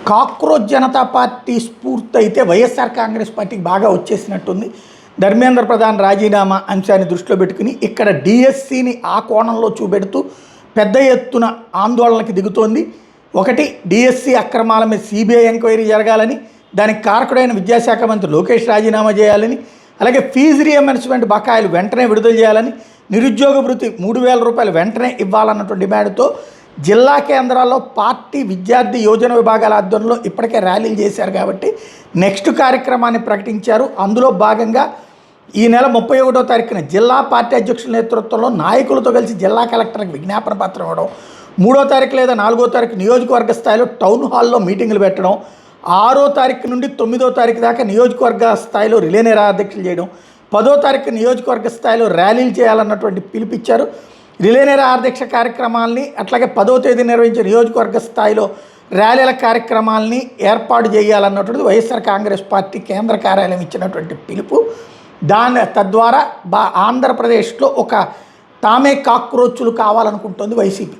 Cockroach Janata party స్ఫూర్తి అయితే వైఎస్ఆర్ కాంగ్రెస్ పార్టీకి బాగా వచ్చేసినట్టుంది. ధర్మేంద్ర ప్రధాన్ రాజీనామా అంశాన్ని దృష్టిలో పెట్టుకుని ఇక్కడ డిఎస్సిని ఆ కోణంలో చూపెడుతూ పెద్ద ఎత్తున ఆందోళనకి దిగుతోంది. ఒకటి, డిఎస్సి అక్రమాల మీద సిబిఐ ఎంక్వైరీ జరగాలని, దానికి కారకుడైన విద్యాశాఖ మంత్రి లోకేష్ రాజీనామా చేయాలని, అలాగే ఫీజు రియంబర్స్మెంట్ బకాయిలు వెంటనే విడుదల చేయాలని, నిరుద్యోగ భృతి 3,000 రూపాయలు వెంటనే ఇవ్వాలన్నటువంటి డిమాండ్తో జిల్లా కేంద్రాల్లో పార్టీ విద్యార్థి యోజన విభాగాల ఆధ్వర్యంలో ఇప్పటికే ర్యాలీలు చేశారు. కాబట్టి నెక్స్ట్ కార్యక్రమాన్ని ప్రకటించారు. అందులో భాగంగా ఈ నెల 31వ తారీఖున జిల్లా పార్టీ అధ్యక్షుల నేతృత్వంలో నాయకులతో కలిసి జిల్లా కలెక్టర్కి విజ్ఞాపన పత్రం ఇవ్వడం, 3వ తారీఖు లేదా 4వ తారీఖు నియోజకవర్గ స్థాయిలో టౌన్ హాల్లో మీటింగులు పెట్టడం, 6వ తారీఖు నుండి 9వ తారీఖు దాకా నియోజకవర్గ స్థాయిలో రిలే నిరాధ్యక్షులు చేయడం, 10వ తారీఖు నియోజకవర్గ స్థాయిలో ర్యాలీలు చేయాలన్నటువంటి పిలుపిచ్చారు. రిలే నిరాధ్యక్ష కార్యక్రమాలని అట్లాగే 10వ తేదీ నిర్వహించే నియోజకవర్గ స్థాయిలో ర్యాలీల కార్యక్రమాలని ఏర్పాటు చేయాలన్నటువంటిది వైఎస్ఆర్ కాంగ్రెస్ పార్టీ కేంద్ర కార్యాలయం ఇచ్చినటువంటి పిలుపు. తద్వారా ఆంధ్రప్రదేశ్లో ఒక తామే కాక్రోచులు కావాలనుకుంటోంది వైసీపీ.